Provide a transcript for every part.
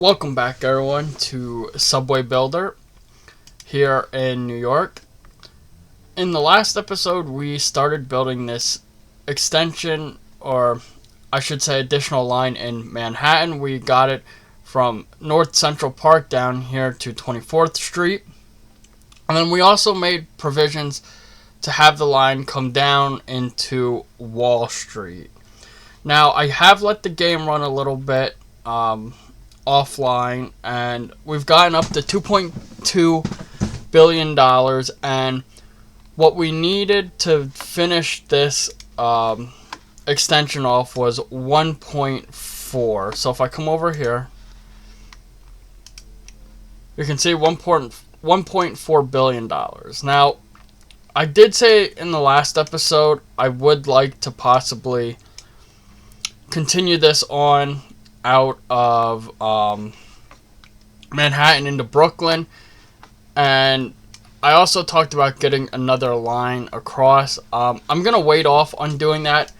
Welcome back, everyone, to Subway Builder here in New York. In the last episode, we started building this extension, or I should say additional line in Manhattan. We got it from North Central Park down here to 24th Street. And then we also made provisions to have the line come down into Wall Street. Now, I have let the game run a little bit offline, and we've gotten up to $2.2 billion, and what we needed to finish this extension off was 1.4. So if I come over here, you can see $1.4 billion. Now, I did say in the last episode I would like to possibly continue this on out of Manhattan into Brooklyn, and I also talked about getting another line across. I'm gonna wait off on doing that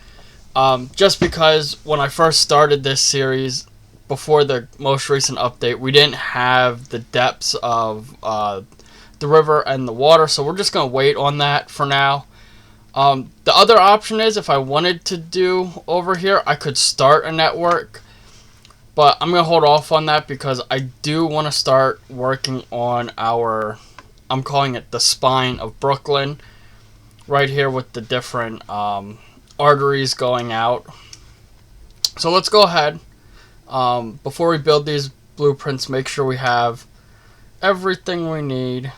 just because when I first started this series before the most recent update, we didn't have the depths of the river and the water, so we're just gonna wait on that for now. The other option is, if I wanted to do over here, I could start a network, but I'm going to hold off on that because I do want to start working on our, I'm calling it the spine of Brooklyn, right here with the different arteries going out. So let's go ahead. Before we build these blueprints, make sure we have everything we need.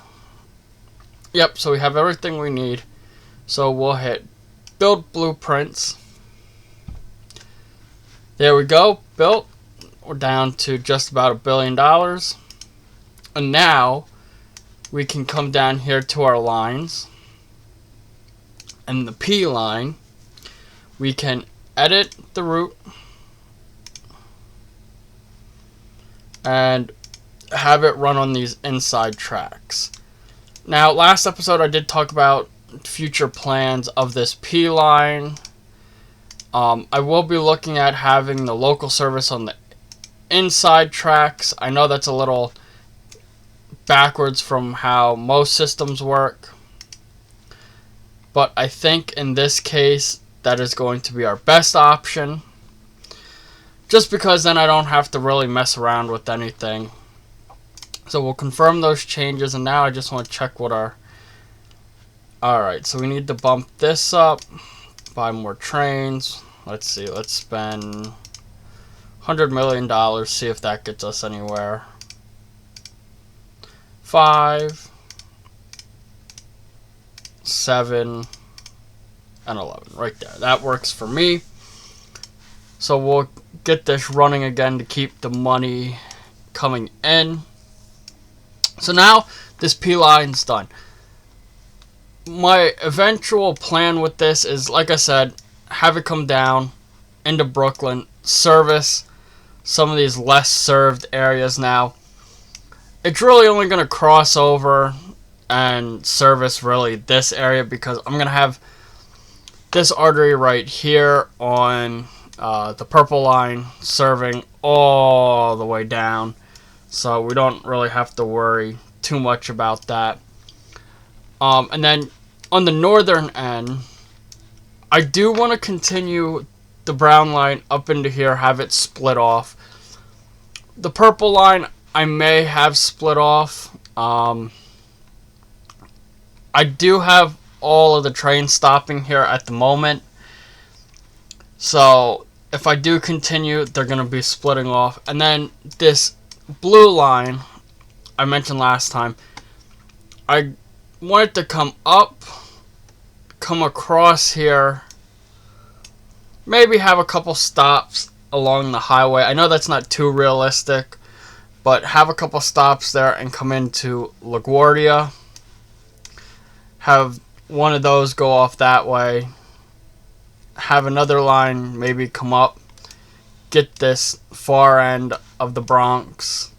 Yep, so we have everything we need. So we'll hit build blueprints. There we go, built. We're down to just about $1 billion. And now we can come down here to our lines. And the P line, we can edit the route and have it run on these inside tracks. Now, last episode I did talk about future plans of this P line. I will be looking at having the local service on the inside tracks. I know that's a little backwards from how most systems work, but I think in this case that is going to be our best option, just because then I don't have to really mess around with anything. So we'll confirm those changes, and now I just want to check what our... Alright, so we need to bump this up, buy more trains. Let's see, let's spend $100 million, see if that gets us anywhere. 5, 7, and 11, right there. That works for me. So we'll get this running again to keep the money coming in. So now this P line's done. My eventual plan with this is, like I said, have it come down into Brooklyn, service some of these less served areas. Now, it's really only going to cross over and service really this area, because I'm going to have this artery right here on the purple line serving all the way down, so we don't really have to worry too much about that. And then on the northern end, I do want to continue the brown line up into here, have it split off. The purple line I may have split off. I do have all of the trains stopping here at the moment, so if I do continue, they're going to be splitting off. And then this blue line I mentioned last time, I want it to come up, come across here, maybe have a couple stops along the highway. I know that's not too realistic, but have a couple stops there and come into LaGuardia. Have one of those go off that way. Have another line maybe come up, get this far end of the Bronx,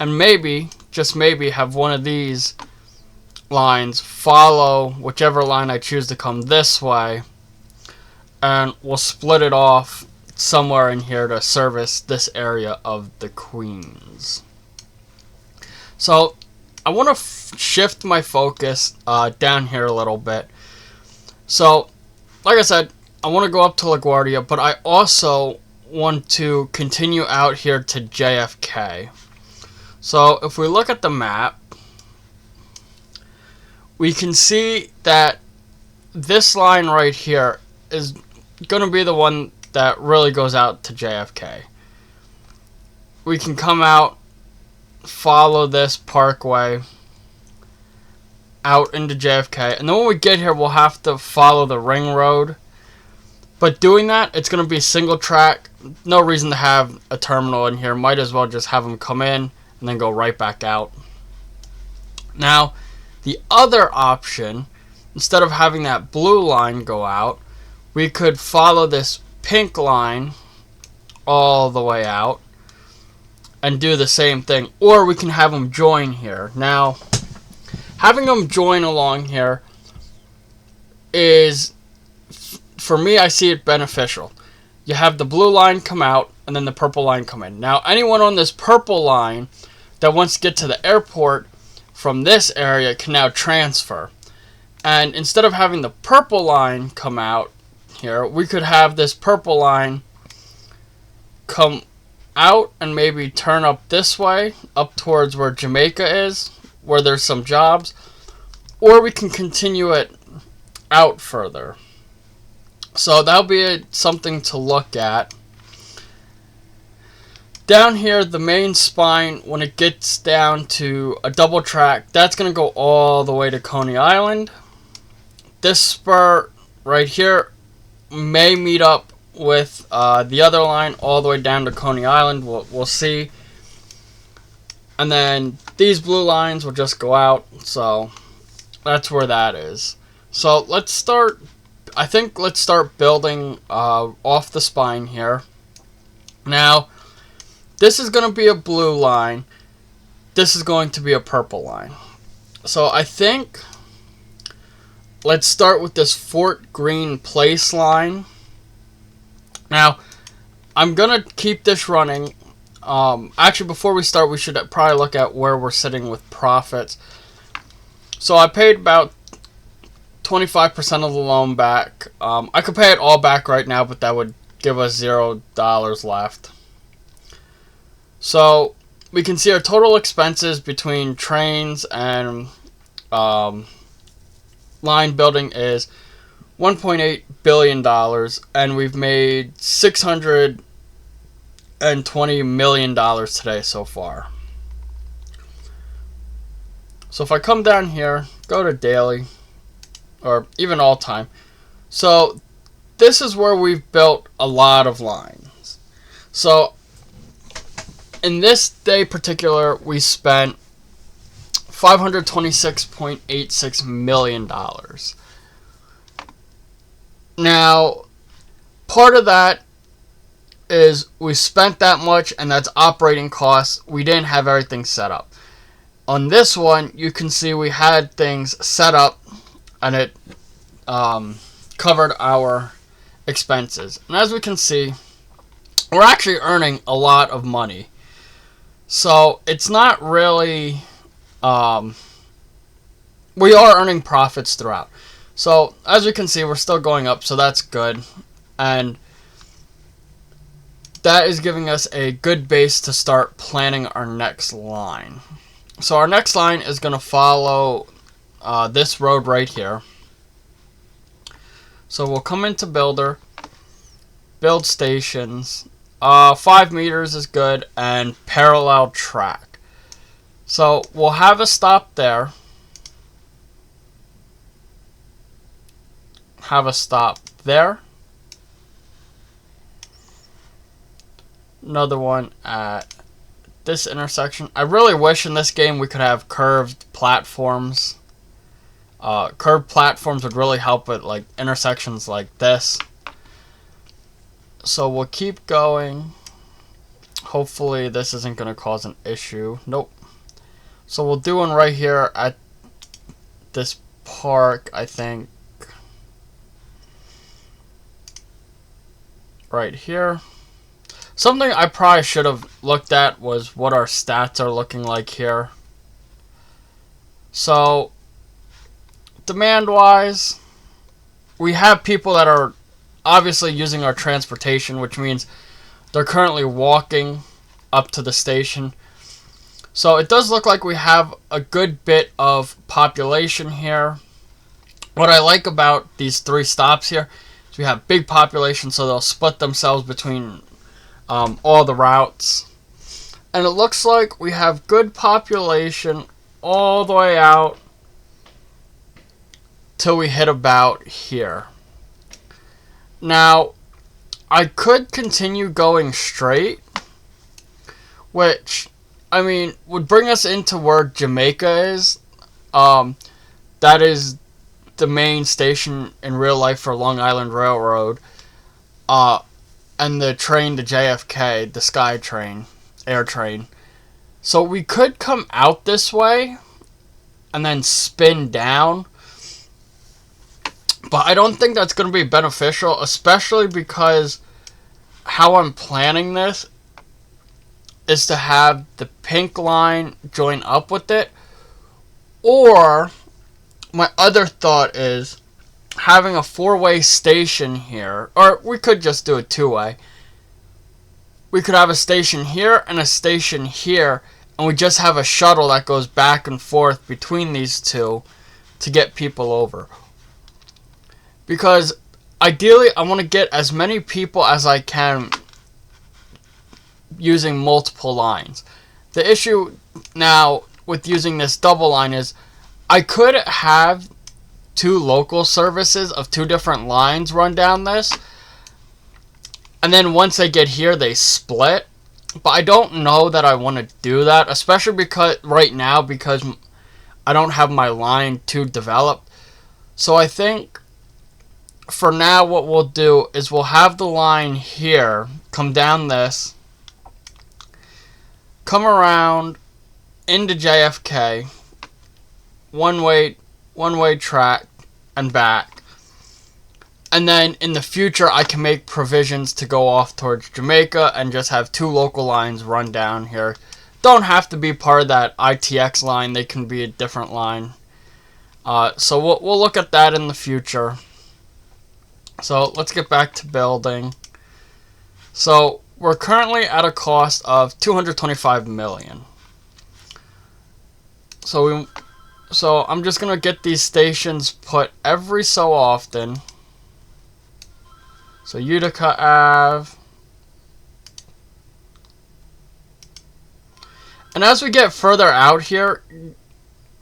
and maybe, just maybe, have one of these lines follow whichever line I choose to come this way, and we'll split it off somewhere in here to service this area of the Queens. So I want to shift my focus down here a little bit. So, like I said, I want to go up to LaGuardia, but I also want to continue out here to JFK. So if we look at the map, we can see that this line right here is going to be the one that really goes out to JFK. We can come out, follow this parkway out into JFK, and then when we get here we'll have to follow the ring road. But doing that, it's going to be single track. No reason to have a terminal in here. Might as well just have them come in and then go right back out. Now, the other option, instead of having that blue line go out, we could follow this pink line all the way out and do the same thing. Or we can have them join here. Now, having them join along here is, for me, I see it beneficial. You have the blue line come out and then the purple line come in. Now, anyone on this purple line that wants to get to the airport from this area can now transfer. And instead of having the purple line come out here, we could have this purple line come out and maybe turn up this way, up towards where Jamaica is, where there's some jobs. Or we can continue it out further. So that'll be something to look at. Down here, the main spine, when it gets down to a double track, that's going to go all the way to Coney Island. This spur right here may meet up with the other line all the way down to Coney Island. We'll see. And then these blue lines will just go out. So that's where that is. So let's start. I think let's start building off the spine here. Now, this is going to be a blue line. This is going to be a purple line. So I think let's start with this Fort Greene Place line. Now, I'm going to keep this running. Actually, before we start, we should probably look at where we're sitting with profits. So I paid about 25% of the loan back. I could pay it all back right now, but that would give us $0 left. So we can see our total expenses between trains and line building is $1.8 billion, and we've made $620 million today so far. So if I come down here, go to daily, or even all time. So this is where we've built a lot of lines. So in this day particular, we spent $526.86 million. Now, part of that is we spent that much, and that's operating costs. We didn't have everything set up. On this one, you can see we had things set up, and it covered our expenses. And as we can see, we're actually earning a lot of money. So it's not really, we are earning profits throughout. So as we can see, we're still going up, so that's good. And that is giving us a good base to start planning our next line. So our next line is going to follow this road right here. So we'll come into Builder, Build Stations. 5 meters is good, and parallel track. So we'll have a stop there. Have a stop there. Another one at this intersection. I really wish in this game we could have curved platforms. Curved platforms would really help with like intersections like this. So we'll keep going. Hopefully this isn't going to cause an issue. Nope. So we'll do one right here at this park, I think. right here. Something I probably should have looked at was what our stats are looking like here. So, demand-wise, we have people that are obviously using our transportation, which means they're currently walking up to the station. So it does look like we have a good bit of population here. What I like about these 3 stops here is we have big population, so they'll split themselves between all the routes. And it looks like we have good population all the way out till we hit about here. Now, I could continue going straight, which, I mean, would bring us into where Jamaica is. That is the main station in real life for Long Island Railroad. And the train to JFK, the Sky Train, Air Train. So we could come out this way and then spin down. But I don't think that's going to be beneficial, especially because how I'm planning this is to have the pink line join up with it. Or my other thought is having a 4-way station here, or we could just do a 2-way. We could have a station here and a station here, and we just have a shuttle that goes back and forth between these two to get people over. Because ideally, I want to get as many people as I can using multiple lines. The issue now with using this double line is I could have 2 local services of 2 different lines run down this, and then once they get here they split. But I don't know that I want to do that, especially because right now, because I don't have my line too developed. So I think for now what we'll do is we'll have the line here come down this, come around into JFK, one way track and back. And then in the future I can make provisions to go off towards Jamaica and just have 2 local lines run down here. Don't have to be part of that ITX line, they can be a different line. So we'll look at that in the future. So let's get back to building. So we're currently at a cost of $225 million. So I'm just gonna get these stations put every so often. So Utica Ave. And as we get further out here,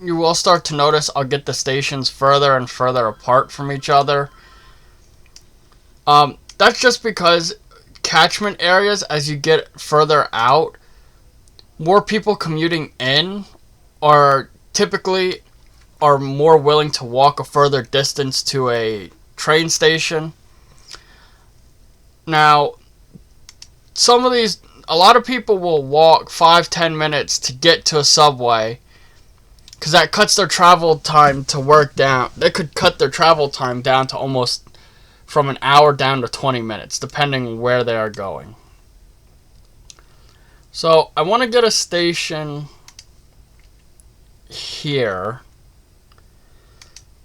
you will start to notice I'll get the stations further and further apart from each other. That's just because catchment areas, as you get further out, more people commuting in are typically more willing to walk a further distance to a train station. Now, a lot of people will walk 5-10 minutes to get to a subway, because that cuts their travel time to work down. They could cut their travel time down to almost from an hour down to 20 minutes, depending where they are going. So I want to get a station here.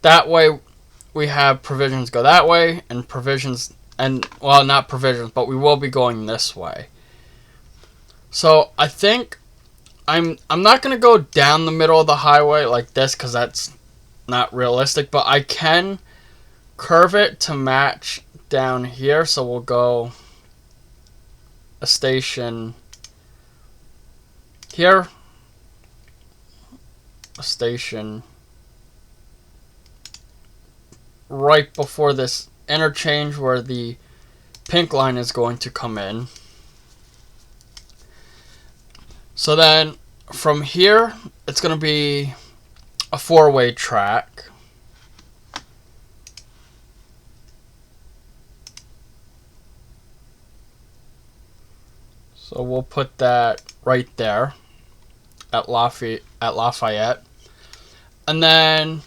That way we have provisions go that way, and provisions, and well, not provisions, but we will be going this way. So I think I'm not going to go down the middle of the highway like this, because that's not realistic, but I can curve it to match down here. So we'll go a station here, a station right before this interchange where the pink line is going to come in. So then from here it's going to be a 4-way track. So we'll put that right there at Lafayette. And then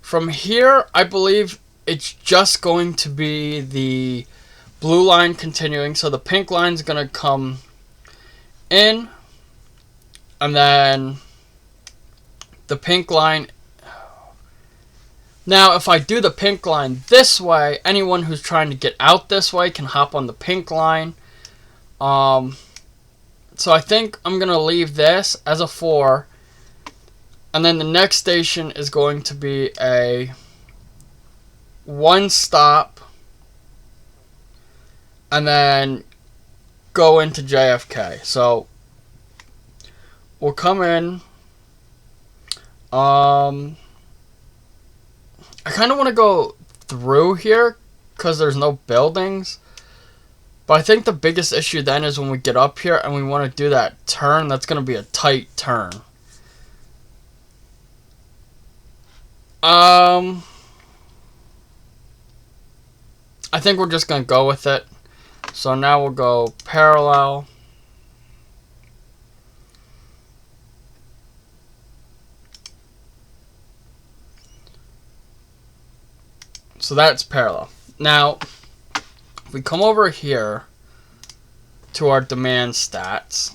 from here, I believe it's just going to be the blue line continuing. So the pink line's going to come in, and then the pink line. Now, if I do the pink line this way, anyone who's trying to get out this way can hop on the pink line. So I think I'm going to leave this as a 4. And then the next station is going to be a 1 stop. And then go into JFK. So we'll come in. I kind of want to go through here because there's no buildings. But I think the biggest issue then is when we get up here and we want to do that turn. That's going to be a tight turn. I think we're just going to go with it. So now we'll go parallel. So that's parallel. Now, if we come over here to our demand stats,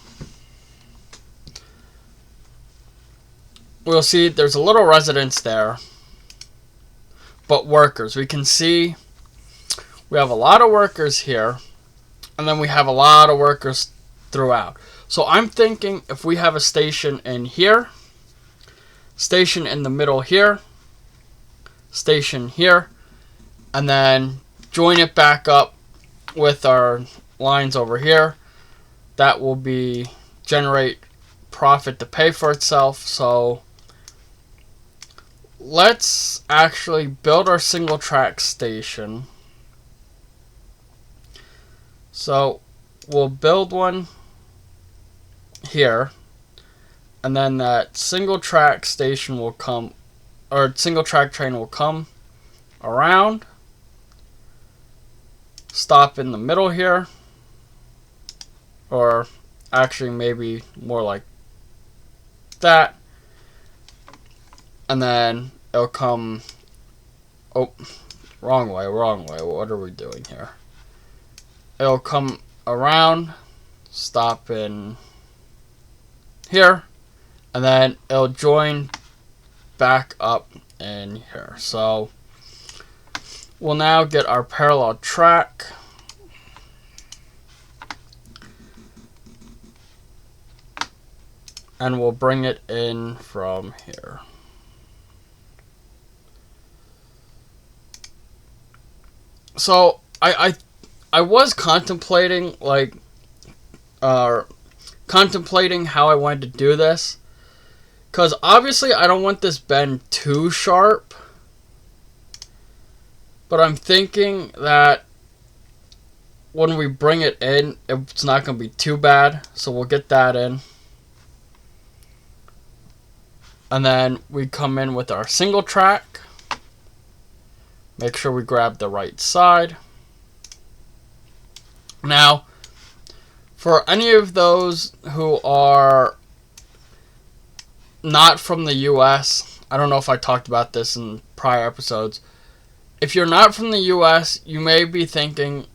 we'll see there's a little residence there, but workers. We can see we have a lot of workers here, and then we have a lot of workers throughout. So I'm thinking if we have a station in here, station in the middle here, station here, and then join it back up with our lines over here, that will be generate profit to pay for itself. So let's actually build our single track station. So we'll build one here, and then that single track station will come, or single track train will come around, stop in the middle here, or actually maybe more like that, and then it'll come, oh, wrong way, what are we doing here? It'll come around, stop in here, and then it'll join back up in here. So we'll now get our parallel track. And we'll bring it in from here. So I was contemplating contemplating how I wanted to do this, because obviously I don't want this bend too sharp, but I'm thinking that when we bring it in, it's not going to be too bad, so we'll get that in. And then we come in with our single track. Make sure we grab the right side. Now, for any of those who are not from the US, I don't know if I talked about this in prior episodes. If you're not from the US, you may be thinking,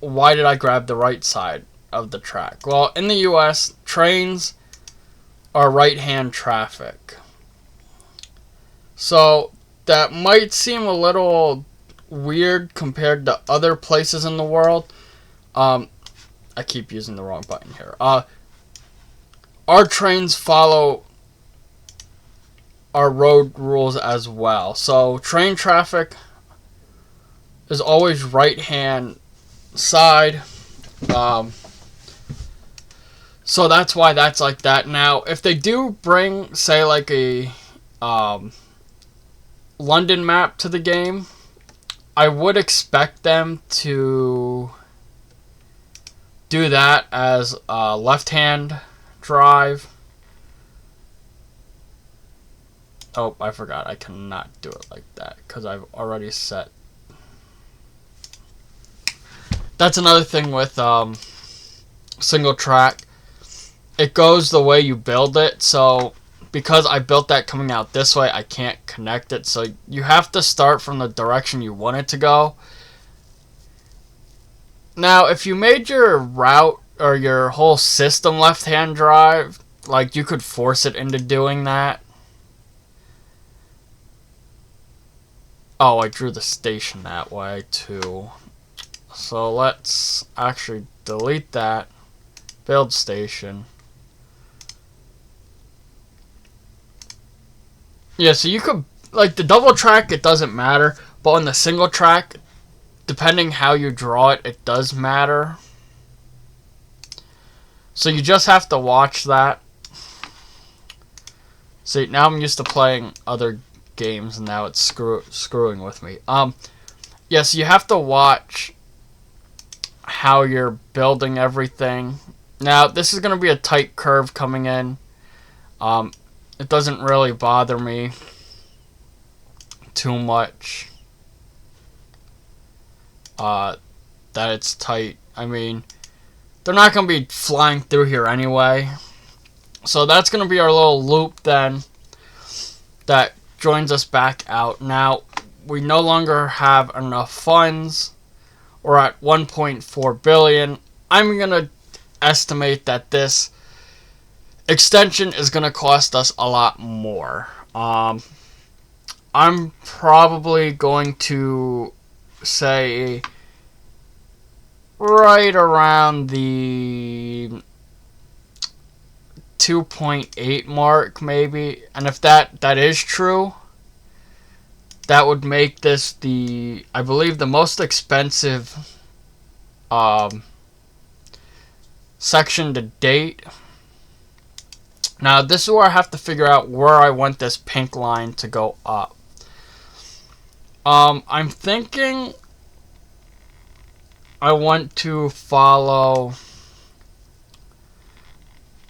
why did I grab the right side of the track? Well, in the US, trains are right-hand traffic. So that might seem a little weird compared to other places in the world. I keep using the wrong button here. Our trains follow our road rules as well. So train traffic is always right-hand side. So that's why that's like that. Now, if they do bring, say, like a London map to the game, I would expect them to do that as a left-hand drive. Oh, I forgot. I cannot do it like that because I've already set. That's another thing with single track. It goes the way you build it. So because I built that coming out this way, I can't connect it. So you have to start from the direction you want it to go. Now, if you made your route or your whole system left-hand drive, like, you could force it into doing that. Oh, I drew the station that way, too. So let's actually delete that. Build station. Yeah, so you could, like, the double track, it doesn't matter. But on the single track, depending how you draw it, it does matter. So you just have to watch that. See, now I'm used to playing other games, and now it's screwing with me. Yes, you have to watch how you're building everything. Now, this is going to be a tight curve coming in. It doesn't really bother me too much that it's tight. I mean, they're not going to be flying through here anyway. So that's going to be our little loop then that joins us back out. Now, we no longer have enough funds. We're at 1.4 billion. I'm going to estimate that this extension is going to cost us a lot more. I'm probably going to say right around the 2.8 mark, maybe. And if that is true, that would make this I believe, the most expensive section to date. Now, this is where I have to figure out where I want this pink line to go up. I'm thinking I want to follow.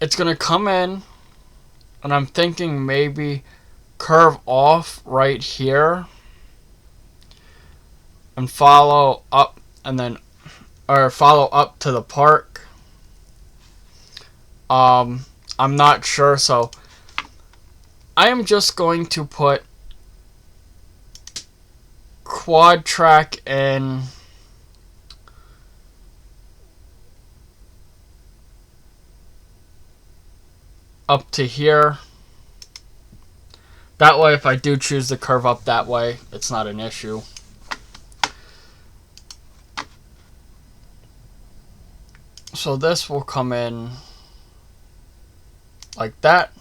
It's going to come in, and I'm thinking maybe curve off right here and follow up, and then, or follow up to the park. I'm not sure, so I am just going to put quad track in up to here. That way, if I do choose to curve up that way, it's not an issue. So this will come in like that.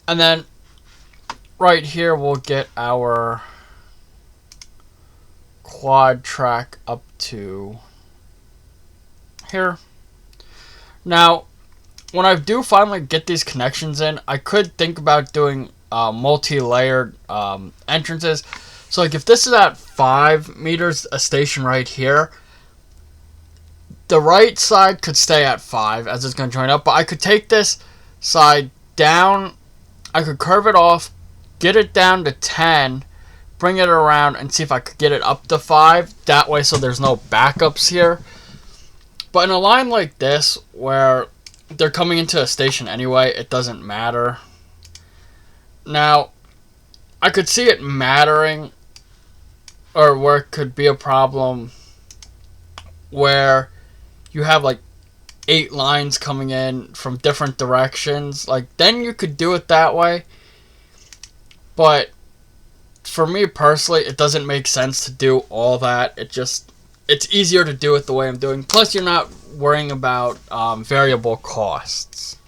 And then right here we'll get our quad track up to here. Now, when I do finally get these connections in, I could think about doing multi-layered entrances. So like if this is at 5 meters, a station right here, the right side could stay at 5 as it's going to join up, but I could take this side down, I could curve it off, get it down to 10, bring it around, and see if I could get it up to 5. That way, so there's no backups here. But in a line like this, where they're coming into a station anyway, it doesn't matter. Now, I could see it mattering, or where it could be a problem, where you have like 8 lines coming in from different directions. Like, then you could do it that way. But for me personally, it doesn't make sense to do all that. It's easier to do it the way I'm doing. Plus, you're not worrying about variable costs.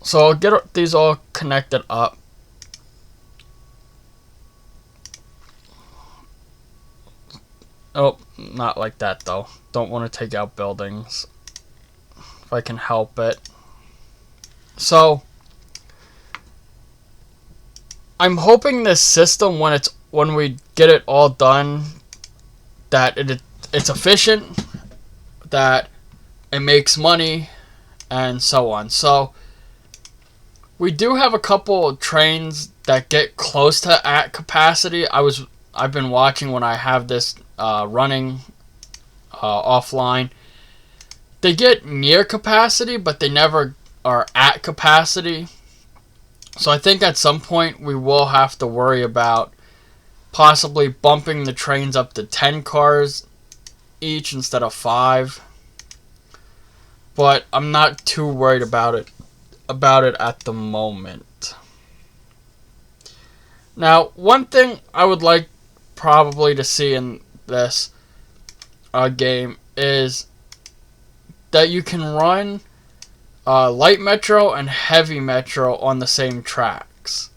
So I'll get these all connected up. Oh, not like that though. Don't want to take out buildings if I can help it. So I'm hoping this system, when we get it all done, that it's efficient, that it makes money, and so on. So we do have a couple of trains that get close to at capacity. I've been watching when I have this running offline. They get near capacity, but they never are at capacity. So I think at some point we will have to worry about possibly bumping the trains up to 10 cars each instead of 5. But I'm not too worried about it at the moment. Now, one thing I would like probably to see in this game is that you can run light metro and heavy metro on the same tracks.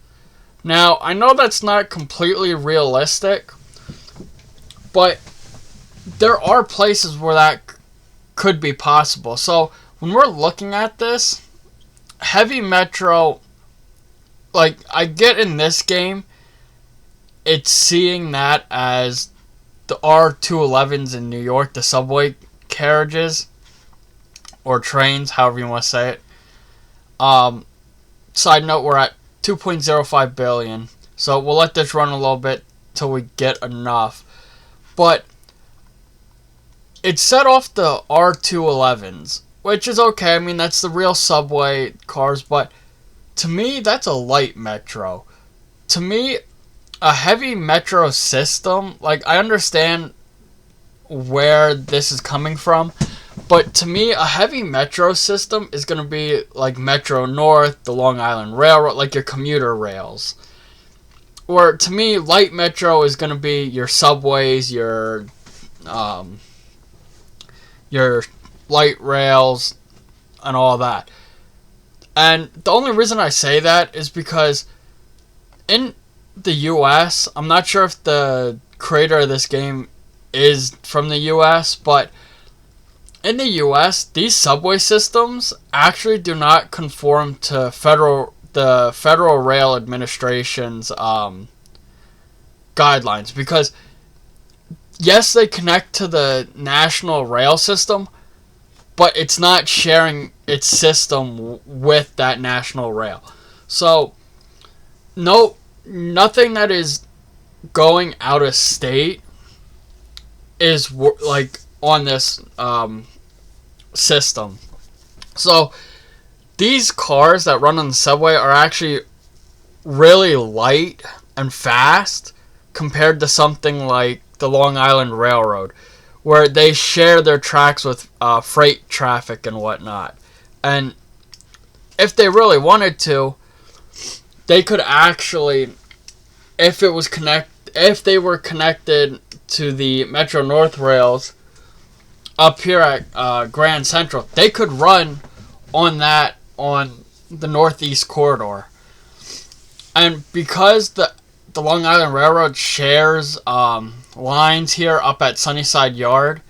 Now, I know that's not completely realistic, but there are places where that could be possible. So, when we're looking at this, heavy metro, like, I get in this game, it's seeing that as the R211s in New York, the subway carriages, or trains, however you want to say it. Side note, we're at 2.05 billion. So we'll let this run a little bit till we get enough. But it set off the R211s, which is okay. I mean, that's the real subway cars. But to me, that's a light metro. To me, a heavy metro system, like, I understand where this is coming from. But to me, a heavy metro system is going to be like Metro North, the Long Island Railroad, like your commuter rails. Or to me, light metro is going to be your subways, your light rails, and all that. And the only reason I say that is because in the US, I'm not sure if the creator of this game is from the US, but in the U.S., these subway systems actually do not conform to the Federal Rail Administration's guidelines. Because, yes, they connect to the national rail system, but it's not sharing its system with that national rail. So, nothing that is going out of state is like on this system. So these cars that run on the subway are actually really light and fast compared to something like the Long Island Railroad, where they share their tracks with freight traffic and whatnot. And if they really wanted to, they could actually, if they were connected to the Metro North rails up here at Grand Central, they could run on the Northeast Corridor. And because the Long Island Railroad shares lines here up at Sunnyside Yard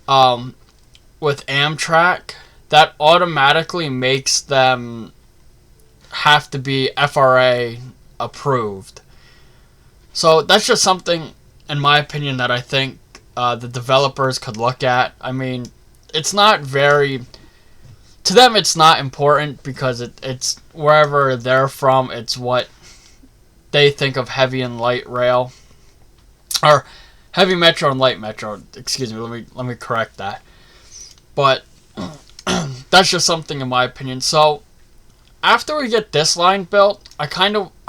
with Amtrak, that automatically makes them have to be FRA approved. So that's just something, in my opinion, that I think the developers could look at. I mean, it's not very... To them, it's not important because it's wherever they're from, it's what they think of heavy and light rail. Or heavy metro and light metro. Excuse me, let me correct that. But that's just something in my opinion. So, after we get this line built, I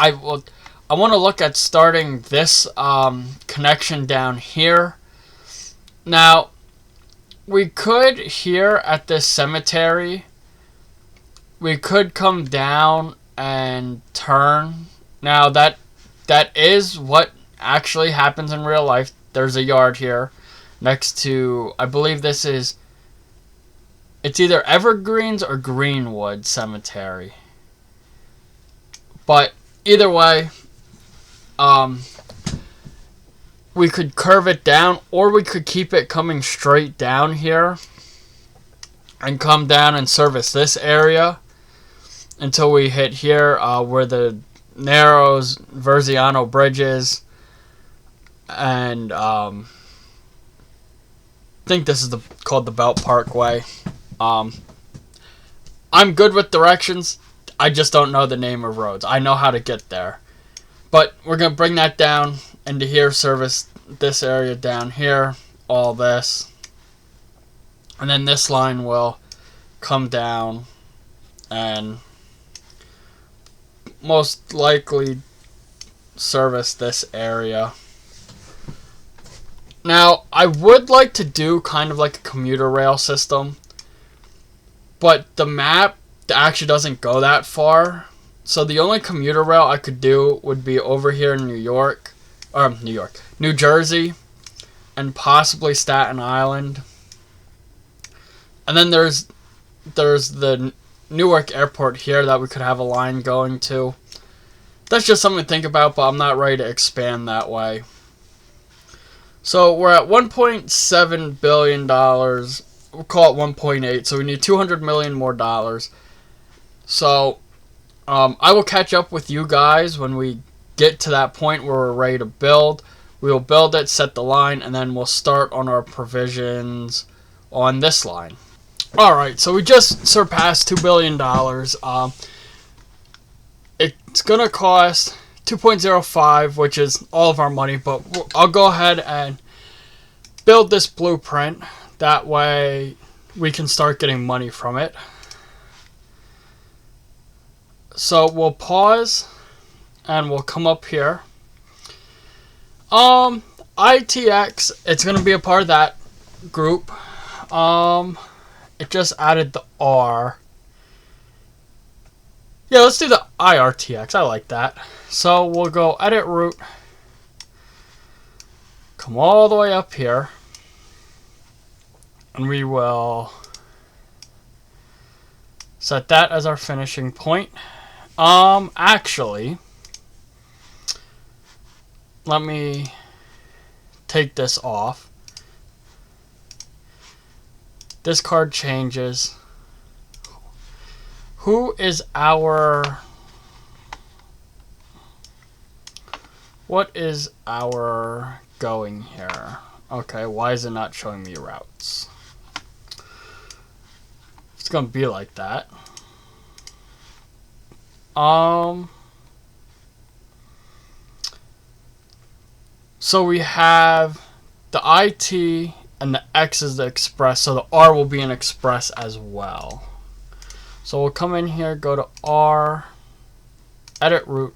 want to look at starting this connection down here. Now, we could, here at this cemetery, we could come down and turn. Now, that is what actually happens in real life. There's a yard here next to, I believe this is, it's either Evergreens or Greenwood Cemetery. But either way, we could curve it down, or we could keep it coming straight down here and come down and service this area until we hit here where the Narrows, Verziano Bridges, and I think this is called the Belt Parkway. I'm good with directions. I just don't know the name of roads. I know how to get there. But we're going to bring that down into here, service this area down here, all this. And then this line will come down and most likely service this area. Now, I would like to do kind of like a commuter rail system, but the map actually doesn't go that far. So the only commuter rail I could do would be over here in New Jersey, and possibly Staten Island. And then there's the Newark Airport here that we could have a line going to. That's just something to think about, but I'm not ready to expand that way. So we're at $1.7 billion. We'll call it 1.8. So we need $200 million more dollars. So I will catch up with you guys when we get to that point where we're ready to build. We will build it, set the line, and then we'll start on our provisions on this line. Alright, so we just surpassed $2 billion. It's going to cost 2.05, which is all of our money, but I'll go ahead and build this blueprint. That way we can start getting money from it. So we'll pause and we'll come up here. ITX, it's going to be a part of that group. It just added the R. Yeah, let's do the IRTX. I like that. So we'll go edit route. Come all the way up here. And we will set that as our finishing point. Actually, let me take this off. This card changes. Who is our... What is our going here? Okay, why is it not showing me routes? It's gonna be like that. So we have the IT and the X is the express, so the R will be an express as well. So we'll come in here, go to R, edit route.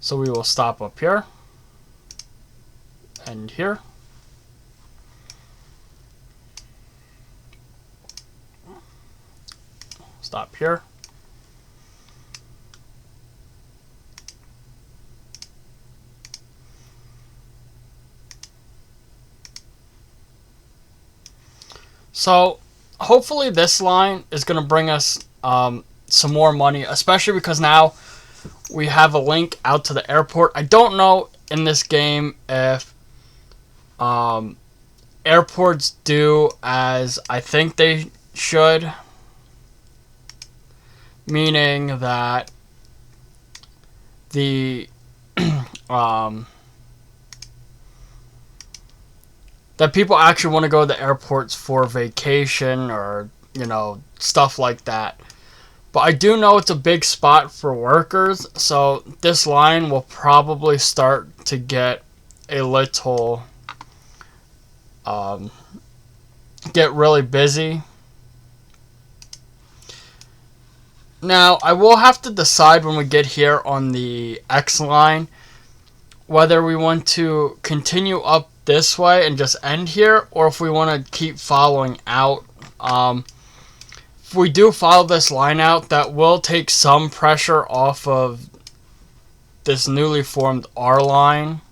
So we will stop up here and here. Stop here. So hopefully this line is going to bring us some more money, especially because now we have a link out to the airport. I don't know in this game if airports do as I think they should, meaning that the that people actually want to go to the airports for vacation or, you know, stuff like that. But I do know it's a big spot for workers, so this line will probably start to get a little, get really busy. Now, I will have to decide when we get here on the X line whether we want to continue up this way and just end here, or if we want to keep following out. If we do follow this line out, that will take some pressure off of this newly formed R line.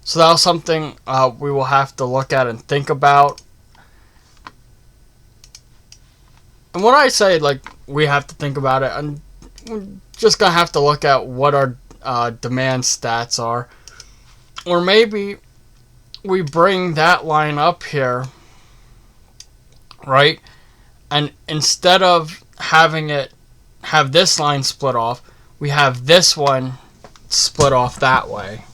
So that was something we will have to look at and think about. And when I say, like, we have to think about it, I'm just going to have to look at what our demand stats are. Or maybe we bring that line up here, right? And instead of having it have this line split off, we have this one split off that way.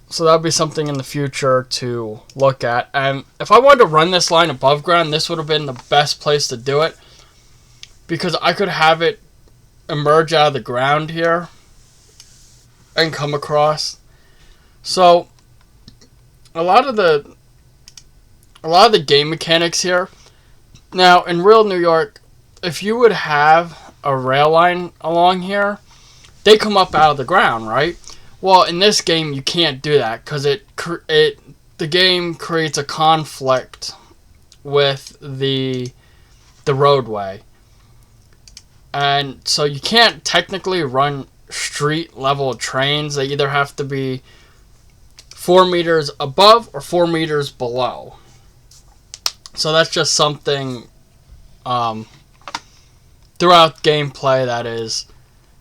So that'll be something in the future to look at. And if I wanted to run this line above ground, this would have been the best place to do it, because I could have it emerge out of the ground here and come across. So a lot of the game mechanics here Now, in real New York, if you would have a rail line along here, they come up out of the ground, right? Well, in this game, you can't do that because the game creates a conflict with the roadway, and so you can't technically run street level trains. They either have to be 4 meters above or 4 meters below. So that's just something throughout gameplay that is,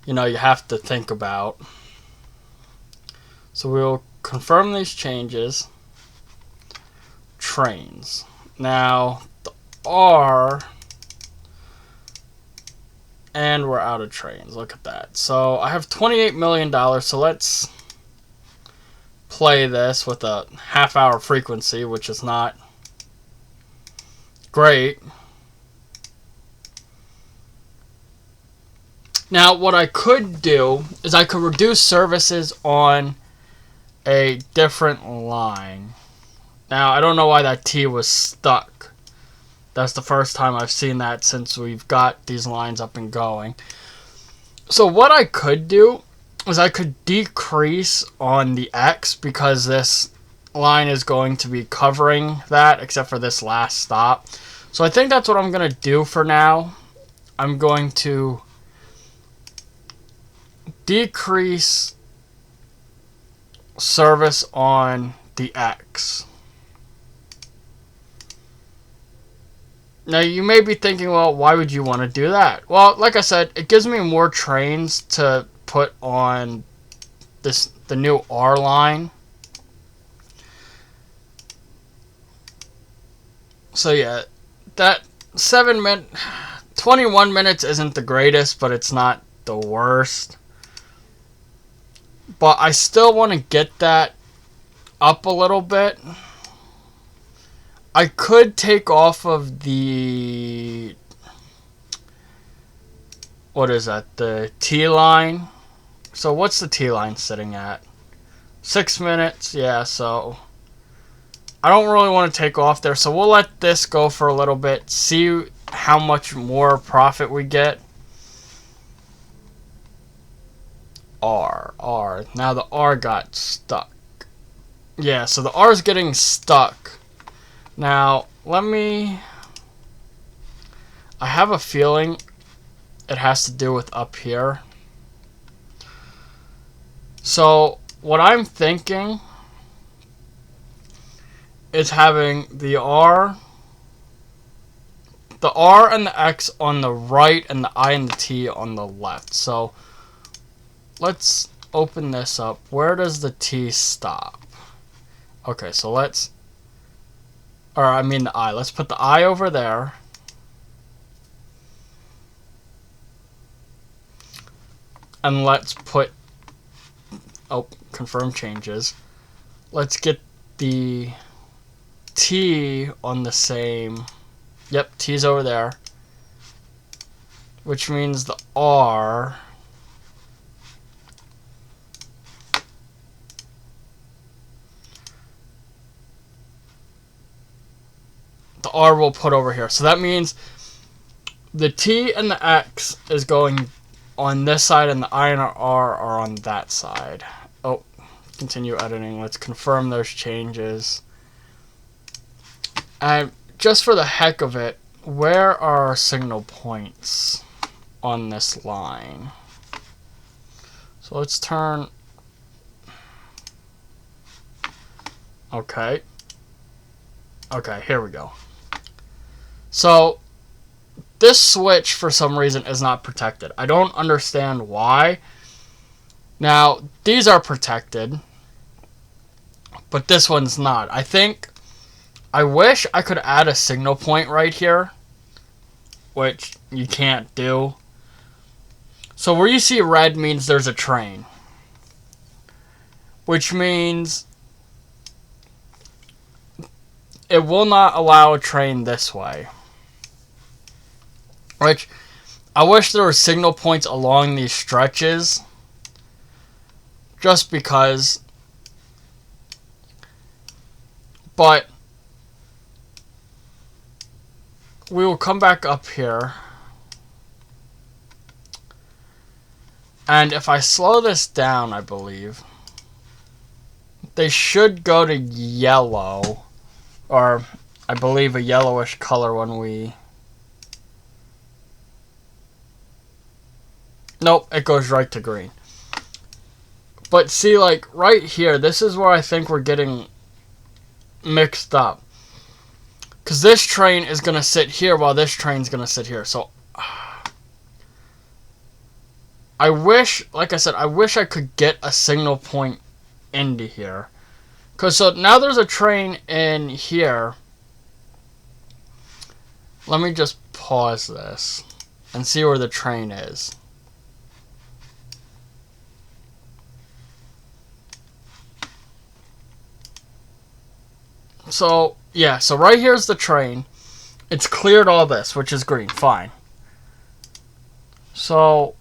you have to think about. So we'll confirm these changes. Trains. Now, the R, and we're out of trains. Look at that. So I have $28 million, so let's play this with a half-hour frequency, which is not great. Now, what I could do is I could reduce services on a different line. Now, I don't know why that T was stuck. That's the first time I've seen that since we've got these lines up and going. So what I could do is I could decrease on the X because this line is going to be covering that except for this last stop. So I think that's what I'm going to do for now. I'm going to decrease service on the X. Now you may be thinking, well, why would you want to do that? Well, like I said, it gives me more trains to put on the new R line. So yeah, that 21 minutes isn't the greatest, but it's not the worst. But I still want to get that up a little bit. I could take off of the, what is that, the T line. So what's the T line sitting at? 6 minutes, yeah, so I don't really want to take off there. So we'll let this go for a little bit, see how much more profit we get. R. Now the R got stuck. Yeah, so the R is getting stuck. Now, I have a feeling it has to do with up here. So, what I'm thinking is having the R and the X on the right and the I and the T on the left. So, let's open this up. Where does the T stop? Okay, so the I. Let's put the I over there. And let's put, confirm changes. Let's get the T on the same, yep, T's over there. Which means the R will put over here. So that means the T and the X is going on this side and the I and R are on that side. Oh, continue editing. Let's confirm those changes. And just for the heck of it, where are our signal points on this line? So let's turn. Okay, here we go. So this switch, for some reason, is not protected. I don't understand why. Now, these are protected, but this one's not. I wish I could add a signal point right here, which you can't do. So where you see red means there's a train, which means it will not allow a train this way. Which, I wish there were signal points along these stretches, just because, but we will come back up here. And if I slow this down, I believe, they should go to yellow. Or, I believe, a yellowish color when we... Nope, it goes right to green. But see, like, right here, this is where I think we're getting mixed up. Because this train is going to sit here while this train's going to sit here. So, I wish, like I said, I wish I could get a signal point into here. Because so now there's a train in here. Let me just pause this and see where the train is. So, yeah, so right here's the train. It's cleared all this, which is green. Fine. So,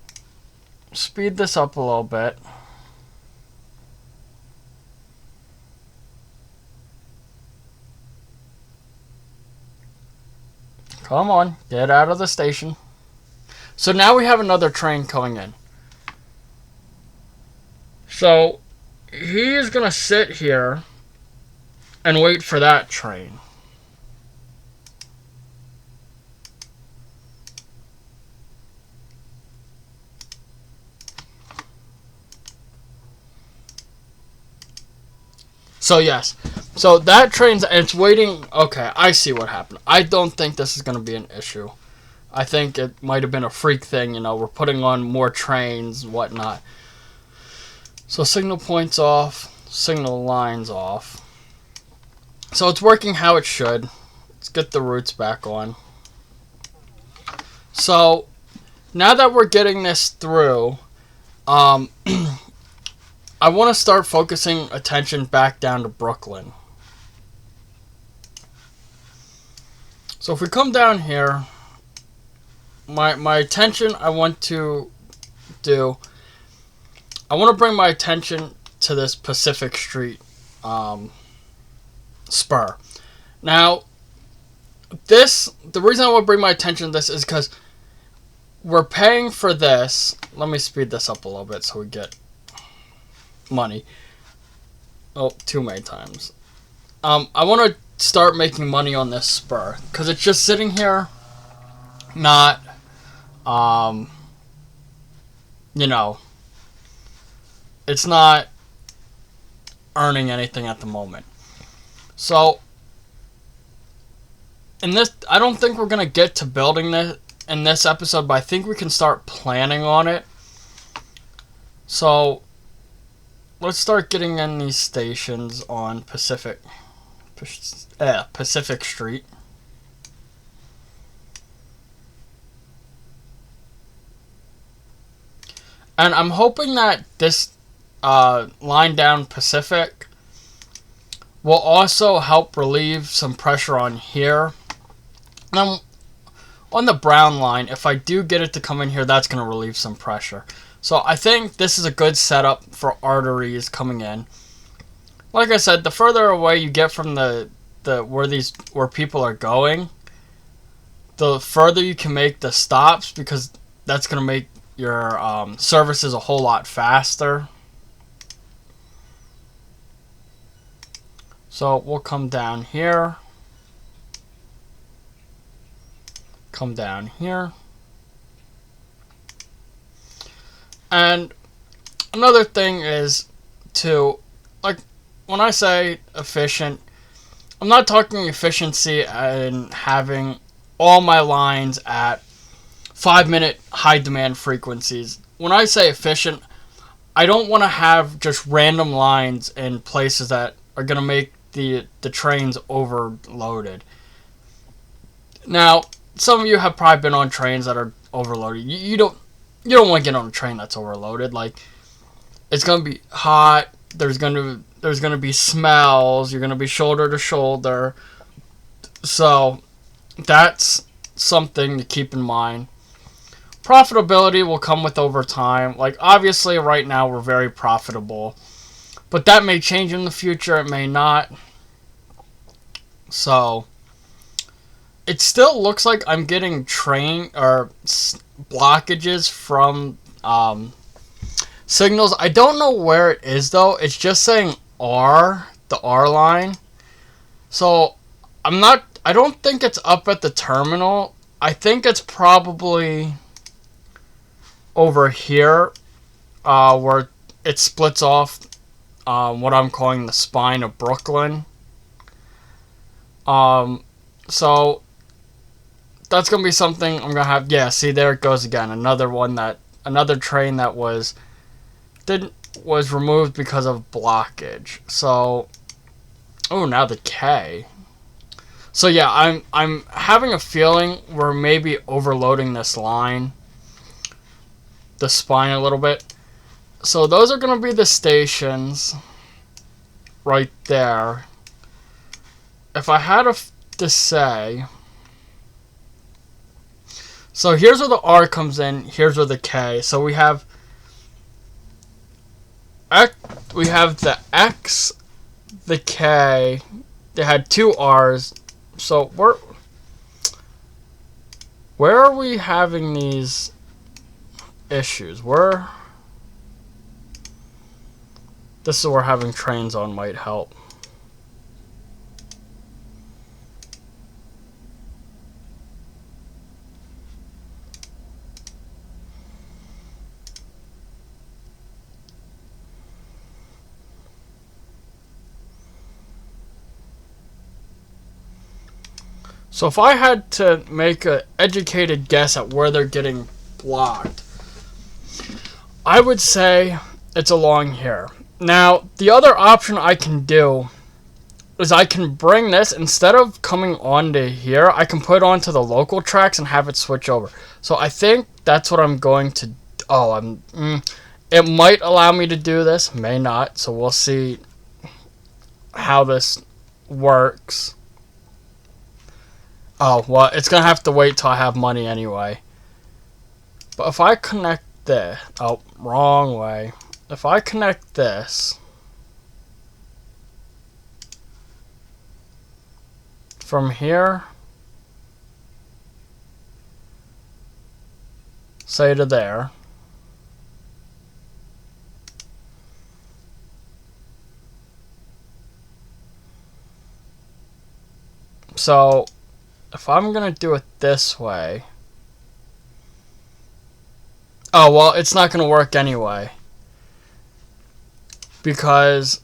speed this up a little bit. Come on, get out of the station. So now we have another train coming in. So, he is going to sit here and wait for that train. So yes, so that train's, it's waiting. Okay, I see what happened. I don't think this is going to be an issue. I think it might have been a freak thing, you know, we're putting on more trains, whatnot. So signal points off, signal lines off. So it's working how it should. Let's get the routes back on. So now that we're getting this through, I want to start focusing attention back down to Brooklyn. So if we come down here, my attention I want to do, I want to bring my attention to this Pacific Street spur. Now, the reason I want to bring my attention to this is because we're paying for this. Let me speed this up a little bit so we get money. Oh, too many times. I want to start making money on this spur because it's just sitting here, not, you know, it's not earning anything at the moment. So, in this, I don't think we're going to get to building this in this episode, but I think we can start planning on it. So, let's start getting in these stations on Pacific Street. And I'm hoping that this line down Pacific will also help relieve some pressure on here. Now, on the brown line, if I do get it to come in here, that's going to relieve some pressure. So I think this is a good setup for arteries coming in. Like I said, the further away you get from the where people are going, the further you can make the stops, because that's going to make your services a whole lot faster. So we'll come down here. Come down here. And another thing is to, like, when I say efficient, I'm not talking efficiency and having all my lines at 5-minute high demand frequencies. When I say efficient, I don't want to have just random lines in places that are going to make the trains overloaded. Now, some of you have probably been on trains that are overloaded. You don't want to get on a train that's overloaded. Like, it's going to be hot. There's going to be smells. You're going to be shoulder to shoulder. So, that's something to keep in mind. Profitability will come with over time. Like, obviously, right now, we're very profitable. But that may change in the future. It may not. So, it still looks like I'm getting train or blockages from signals. I don't know where it is though. It's just saying R, the R line. So I don't think it's up at the terminal. I think it's probably over here where it splits off what I'm calling the spine of Brooklyn. So that's going to be something I'm going to have. Yeah, see, there it goes again. Another train that was removed because of blockage. So, oh, now the K. So yeah, I'm having a feeling we're maybe overloading this line, the spine a little bit. So those are going to be the stations right there. If I had to say, so here's where the R comes in, here's where the K. So we have the X, the K. They had two R's. So where are we having these issues? This is where having trains on might help. So if I had to make an educated guess at where they're getting blocked, I would say it's along here. Now, the other option I can do is I can bring this, instead of coming onto here, I can put it onto the local tracks and have it switch over. So I think that's what I'm going to... it might allow me to do this, may not. So we'll see how this works. Oh, well, it's going to have to wait till I have money anyway. But if I connect this... Oh, wrong way. If I connect this from here, say to there, so if I'm going to do it this way... Oh, well, it's not going to work anyway. Because...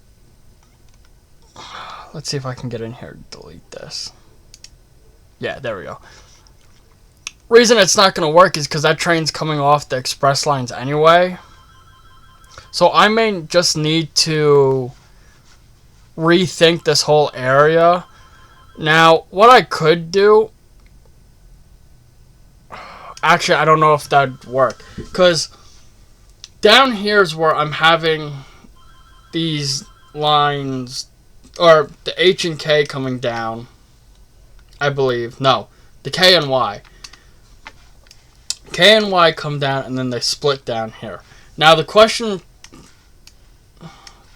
Let's see if I can get in here and delete this. Yeah, there we go. Reason it's not going to work is because that train's coming off the express lines anyway. So I may just need to rethink this whole area. Now, what I could do... Actually, I don't know if that would work. Because down here is where I'm having these lines, or the H and K coming down, I believe. No, the K and Y. K and Y come down, and then they split down here. Now, the question...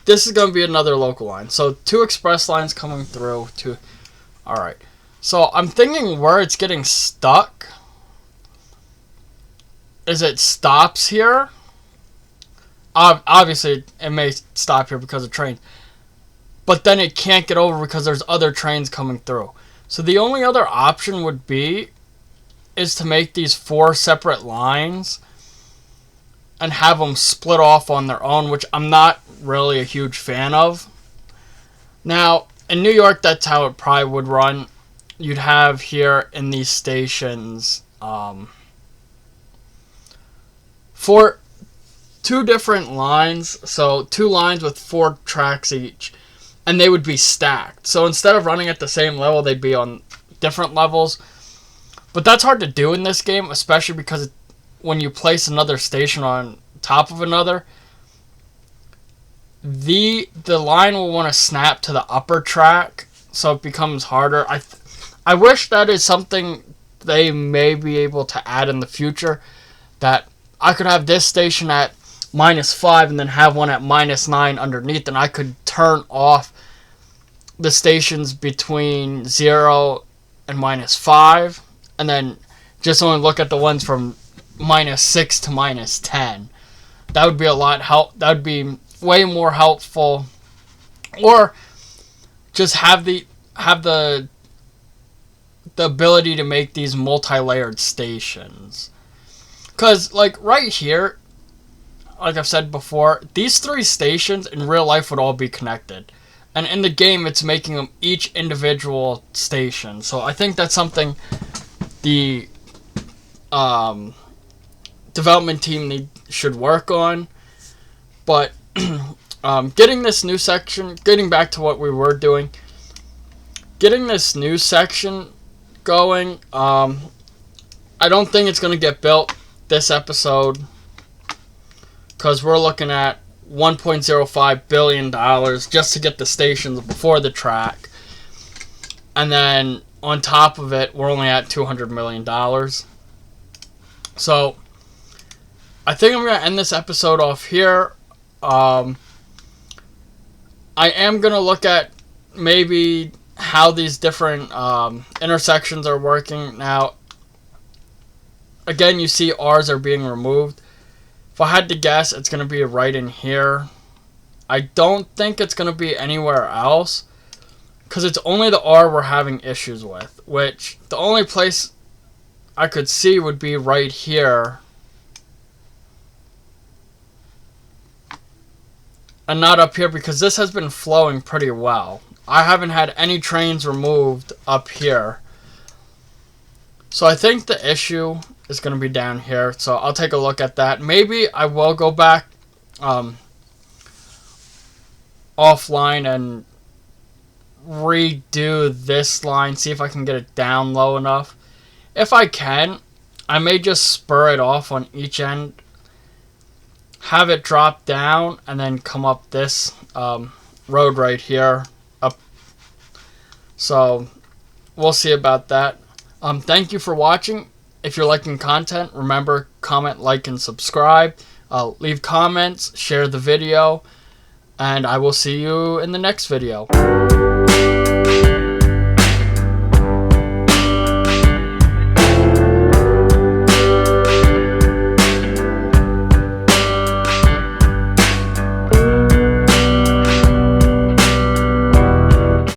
This is going to be another local line. So, two express lines coming through. Alright. So, I'm thinking where it's getting stuck is it stops here. Obviously, it may stop here because of trains. But then it can't get over because there's other trains coming through. So the only other option would be is to make these 4 separate lines and have them split off on their own, which I'm not really a huge fan of. Now, in New York, that's how it probably would run. You'd have here in these stations... 4 2 different lines, so 2 lines with 4 tracks each, and they would be stacked. So instead of running at the same level, they'd be on different levels. But that's hard to do in this game, especially because when you place another station on top of another, the line will want to snap to the upper track, so it becomes harder. I wish that is something they may be able to add in the future, that I could have this station at -5 and then have one at -9 underneath, and I could turn off the stations between 0 and -5, and then just only look at the ones from -6 to -10. That would be a lot that would be way more helpful. Or just have the ability to make these multi-layered stations. Because, like, right here, like I've said before, these 3 stations in real life would all be connected. And in the game, it's making them each individual station. So I think that's something the development team should work on. But getting this new section, getting back to what we were doing, getting this new section going, I don't think it's going to get built this episode, because we're looking at $1.05 billion just to get the stations before the track. And then on top of it, we're only at $200 million. So I think I'm going to end this episode off here. I am going to look at maybe how these different intersections are working. Now, again, you see R's are being removed. If I had to guess, it's going to be right in here. I don't think it's going to be anywhere else, because it's only the R we're having issues with, which the only place I could see would be right here, and not up here, because this has been flowing pretty well. I haven't had any trains removed up here. So I think the issue is going to be down here. So I'll take a look at that. Maybe I will go back offline and redo this line. See if I can get it down low enough. If I can, I may just spur it off on each end, have it drop down, and then come up this road right here. Up. So we'll see about that. Thank you for watching. If you're liking content, remember, comment, like, and subscribe. Leave comments, share the video, and I will see you in the next video.